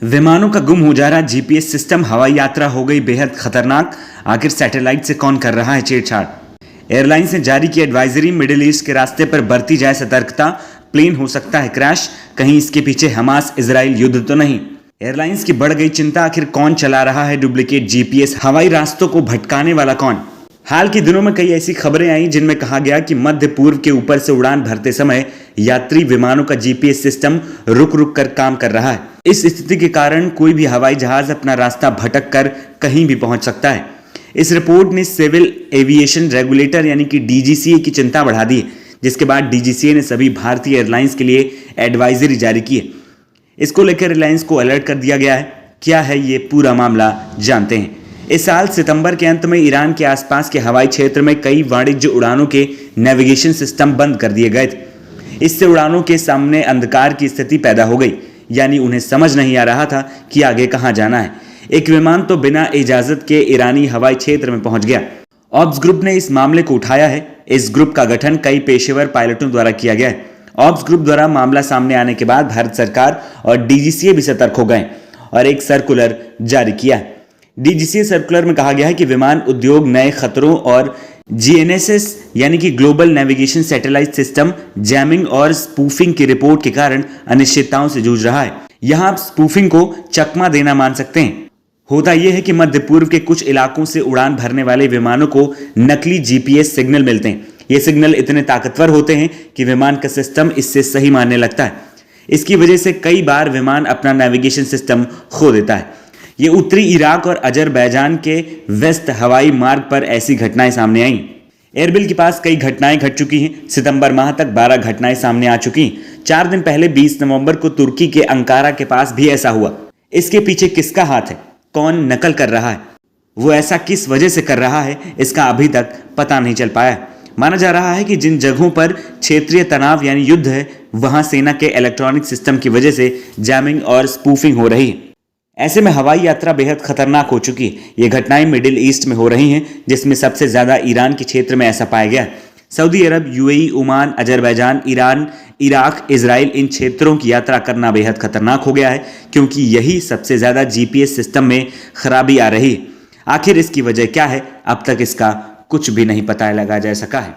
विमानों का गुम हो जा रहा जीपीएस सिस्टम, हवाई यात्रा हो गई बेहद खतरनाक। आखिर सैटेलाइट से कौन कर रहा है छेड़छाड़? एयरलाइंस ने जारी की एडवाइजरी, मिडिल ईस्ट के रास्ते पर बरती जाए सतर्कता, प्लेन हो सकता है क्रैश, कहीं इसके पीछे हमास इजराइल युद्ध तो नहीं? एयरलाइंस की बढ़ गई चिंता, आखिर कौन चला रहा है डुप्लीकेट जीपीएस, हवाई रास्तों को भटकाने वाला कौन? हाल के दिनों में कई ऐसी खबरें आई जिनमें कहा गया कि मध्य पूर्व के ऊपर से उड़ान भरते समय यात्री विमानों का जीपीएस सिस्टम रुक रुक कर काम कर रहा है। इस स्थिति के कारण कोई भी हवाई जहाज अपना रास्ता भटक कर कहीं भी पहुंच सकता है। इस रिपोर्ट ने सिविल एविएशन रेगुलेटर यानी कि डीजीसीए की चिंता बढ़ा दी, जिसके बाद डीजीसीए ने सभी भारतीय एयरलाइंस के लिए एडवाइजरी जारी की है। इसको लेकर एयरलाइंस को अलर्ट कर दिया गया है। क्या है ये पूरा मामला, जानते हैं। इस साल सितंबर के अंत में ईरान के आसपास के हवाई क्षेत्र में कई वाणिज्य उड़ानों के नेविगेशन सिस्टम बंद कर दिए गए थे। इससे उड़ानों के सामने अंधकार की स्थिति पैदा हो गई, यानी उन्हें समझ नहीं आ रहा था कि आगे कहां जाना है। एक विमान तो बिना इजाजत के ईरानी हवाई क्षेत्र में पहुंच गया। ऑब्स ग्रुप ने इस मामले को उठाया है। इस ग्रुप का गठन कई पेशेवर पायलटों द्वारा किया गया है। ऑब्स ग्रुप द्वारा मामला सामने आने के बाद भारत सरकार और डीजीसीए भी सतर्क हो गए और एक सर्कुलर जारी किया है। डीजीसीए सर्कुलर में कहा गया है कि विमान उद्योग नए खतरों और जीएनएसएस यानी कि global navigation satellite system jamming और स्पूफिंग की रिपोर्ट के कारण अनिश्चितताओं से जूझ रहा है। यहां आप स्पूफिंग को चकमा देना मान सकते हैं। होता यह है कि मध्य पूर्व के कुछ इलाकों से उड़ान भरने वाले विमानों को नकली जीपीएस सिग्नल मिलते हैं। ये सिग्नल इतने ताकतवर होते हैं कि विमान का सिस्टम इससे सही मानने लगता है। इसकी वजह से कई बार विमान अपना नेविगेशन सिस्टम खो देता है। ये उत्तरी इराक और अजरबैजान के वेस्ट हवाई मार्ग पर ऐसी घटनाएं सामने आई। एयरबिल के पास कई घटनाएं घट चुकी हैं। सितंबर माह तक 12 घटनाएं सामने आ चुकी हैं। 4 दिन पहले 20 नवंबर को तुर्की के अंकारा के पास भी ऐसा हुआ। इसके पीछे किसका हाथ है? कौन नकल कर रहा है? वो ऐसा किस वजह से कर रहा है, इसका अभी तक पता नहीं चल पाया। माना जा रहा है कि जिन जगहों पर क्षेत्रीय तनाव यानी युद्ध है, वहां सेना के इलेक्ट्रॉनिक सिस्टम की वजह से जैमिंग और स्पूफिंग हो रही है। ऐसे में हवाई यात्रा बेहद खतरनाक हो चुकी है। ये घटनाएं मिडिल ईस्ट में हो रही हैं, जिसमें सबसे ज्यादा ईरान के क्षेत्र में ऐसा पाया गया। Saudi Arab, UAE, Oman, Azerbaijan, Iran, Iraq, Israel, इन क्षेत्रों की यात्रा करना बेहद खतरनाक हो गया है, क्योंकि यही सबसे ज्यादा जीपीएस सिस्टम में खराबी आ रही है। आखिर इसकी वजह क्या है, अब तक इसका कुछ भी नहीं पता लगा जा सका है।